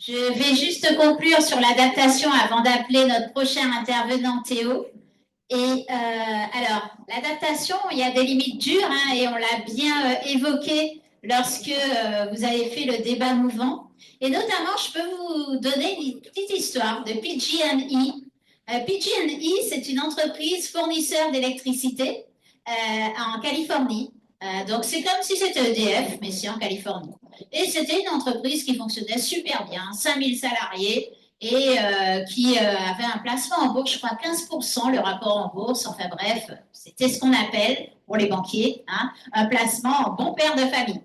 Je vais juste conclure sur l'adaptation avant d'appeler notre prochain intervenant Théo. Alors, l'adaptation, il y a des limites dures hein, et on l'a bien évoqué lorsque vous avez fait le débat mouvant. Et notamment, je peux vous donner une petite histoire de PG&E. PG&E, c'est une entreprise fournisseur d'électricité en Californie. Donc, c'est comme si c'était EDF, mais c'est en Californie. Et c'était une entreprise qui fonctionnait super bien, 5000 salariés et qui avait un placement en bourse, je crois 15%, le rapport en bourse. Enfin bref, c'était ce qu'on appelle, pour les banquiers, hein, un placement en bon père de famille.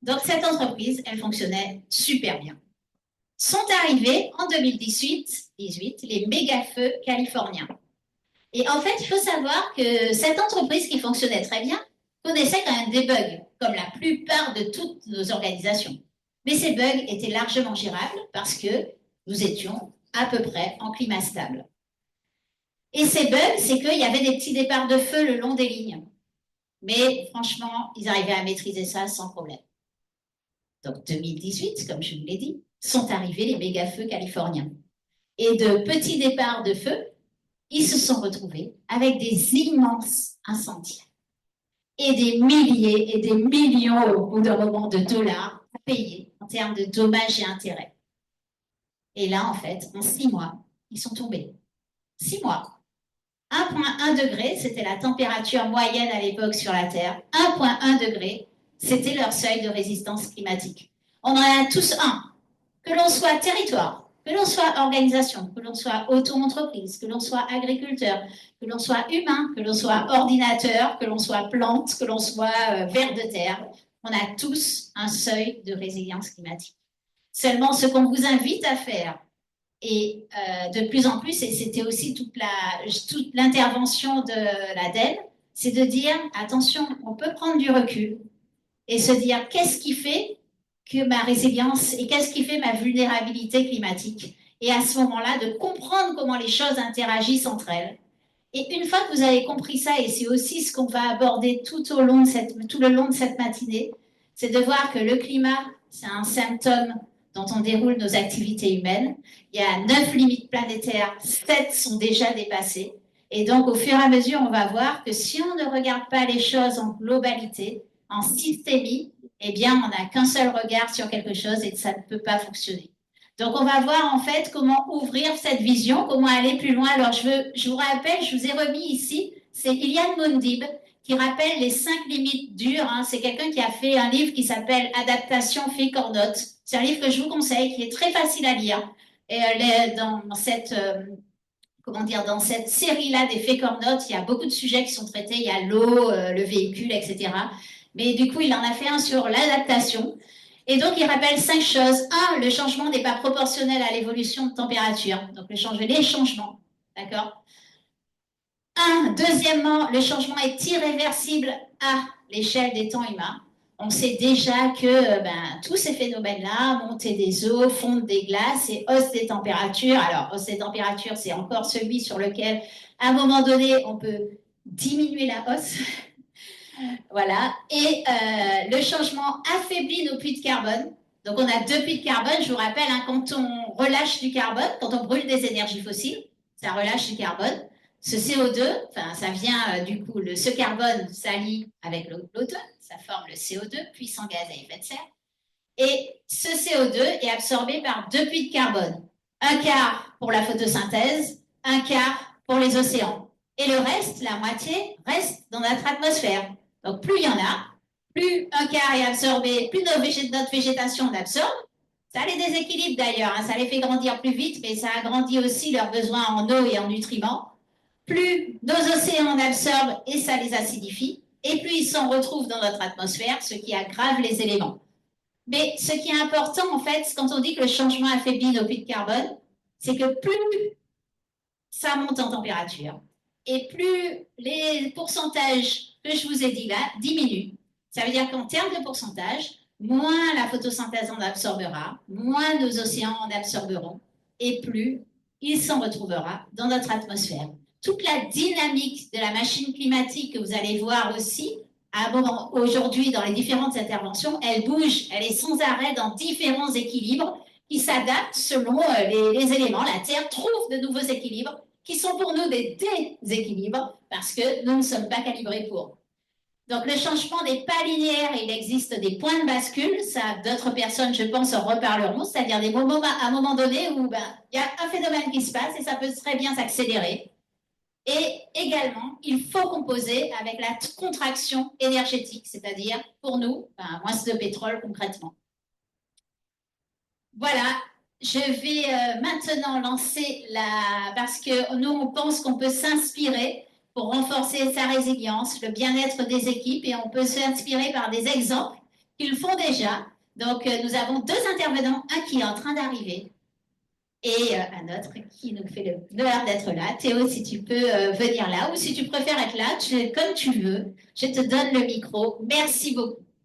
Donc cette entreprise, elle fonctionnait super bien. Sont arrivés en 2018 les méga-feux californiens. Et en fait, il faut savoir que cette entreprise qui fonctionnait très bien connaissait quand même des bugs, comme la plupart de toutes nos organisations. Mais ces bugs étaient largement gérables parce que nous étions à peu près en climat stable. Et ces bugs, c'est qu'il y avait des petits départs de feu le long des lignes. Mais franchement, ils arrivaient à maîtriser ça sans problème. Donc 2018, comme je vous l'ai dit, sont arrivés les méga-feux californiens. Et de petits départs de feu, ils se sont retrouvés avec des immenses incendies et des milliers et des millions au bout d'un moment de dollars à payer en termes de dommages et intérêts. Et là, en fait, en 6 mois, ils sont tombés. 6 mois. 1,1 degré, c'était la température moyenne à l'époque sur la Terre. 1,1 degré, c'était leur seuil de résistance climatique. On en a tous un, que l'on soit territoire, que l'on soit organisation, que l'on soit auto-entreprise, que l'on soit agriculteur, que l'on soit humain, que l'on soit ordinateur, que l'on soit plante, que l'on soit ver de terre, on a tous un seuil de résilience climatique. Seulement, ce qu'on vous invite à faire, et de plus en plus, et c'était aussi toute l'intervention de l'ADEME, c'est de dire, attention, on peut prendre du recul et se dire, qu'est-ce qui fait que ma résilience et qu'est-ce qui fait ma vulnérabilité climatique? Et à ce moment-là, de comprendre comment les choses interagissent entre elles. Et une fois que vous avez compris ça, et c'est aussi ce qu'on va aborder tout le long de cette matinée, c'est de voir que le climat, c'est un symptôme dont on déroule nos activités humaines. Il y a 9 limites planétaires, 7 sont déjà dépassées. Et donc, au fur et à mesure, on va voir que si on ne regarde pas les choses en globalité, en systémie, eh bien, on n'a qu'un seul regard sur quelque chose et ça ne peut pas fonctionner. Donc, on va voir en fait comment ouvrir cette vision, comment aller plus loin. Alors, je vous rappelle, je vous ai remis ici, c'est Ilian Mundib qui rappelle les 5 limites dures. Hein. C'est quelqu'un qui a fait un livre qui s'appelle Adaptation Fake or Not. C'est un livre que je vous conseille, qui est très facile à lire. Et dans cette, dans cette série-là des Fake or Not, il y a beaucoup de sujets qui sont traités. Il y a l'eau, le véhicule, etc. Mais du coup, il en a fait un sur l'adaptation. Et donc, il rappelle 5 choses. 1, le changement n'est pas proportionnel à l'évolution de température. Donc, les changements, d'accord. 1, deuxièmement, le changement est irréversible à l'échelle des temps humains. On sait déjà que tous ces phénomènes-là, montée des eaux, fonte des glaces et hausse des températures. Alors, hausse des températures, c'est encore celui sur lequel, à un moment donné, on peut diminuer la hausse. Voilà. Et le changement affaiblit nos puits de carbone. Donc, on a 2 puits de carbone. Je vous rappelle, hein, quand on relâche du carbone, quand on brûle des énergies fossiles, ça relâche du carbone. Ce CO2, ça vient du coup, ce carbone s'allie avec l'automne, ça forme le CO2, puissant gaz à effet de serre. Et ce CO2 est absorbé par 2 puits de carbone. Un quart pour la photosynthèse, un quart pour les océans. Et le reste, la moitié, reste dans notre atmosphère. Donc plus il y en a, plus un quart est absorbé, plus notre végétation l'absorbe. Ça les déséquilibre d'ailleurs, hein, ça les fait grandir plus vite, mais ça agrandit aussi leurs besoins en eau et en nutriments. Plus nos océans en absorbent et ça les acidifie, et plus ils s'en retrouvent dans notre atmosphère, ce qui aggrave les éléments. Mais ce qui est important, en fait, quand on dit que le changement affaiblit nos puits de carbone, c'est que plus ça monte en température et plus les pourcentages que je vous ai dit là diminuent. Ça veut dire qu'en termes de pourcentage, moins la photosynthèse en absorbera, moins nos océans en absorberont et plus il s'en retrouvera dans notre atmosphère. Toute la dynamique de la machine climatique que vous allez voir aussi à un moment, aujourd'hui, dans les différentes interventions, elle bouge, elle est sans arrêt dans différents équilibres qui s'adaptent selon les éléments. La Terre trouve de nouveaux équilibres qui sont pour nous des déséquilibres parce que nous ne sommes pas calibrés pour. Donc, le changement n'est pas linéaire, il existe des points de bascule, ça, d'autres personnes, je pense, en reparleront, c'est-à-dire des moments à un moment donné où il y a un phénomène qui se passe et ça peut très bien s'accélérer. Et également, il faut composer avec la contraction énergétique, c'est-à-dire, pour nous, moins de pétrole concrètement. Voilà, je vais maintenant lancer la... Parce que nous, on pense qu'on peut s'inspirer pour renforcer sa résilience, le bien-être des équipes, et on peut s'inspirer par des exemples qu'ils font déjà. Donc, nous avons deux intervenants, un qui est en train d'arriver et un autre qui nous fait l'honneur d'être là. Théo, si tu peux venir là, ou si tu préfères être là, comme tu veux, je te donne le micro. Merci beaucoup.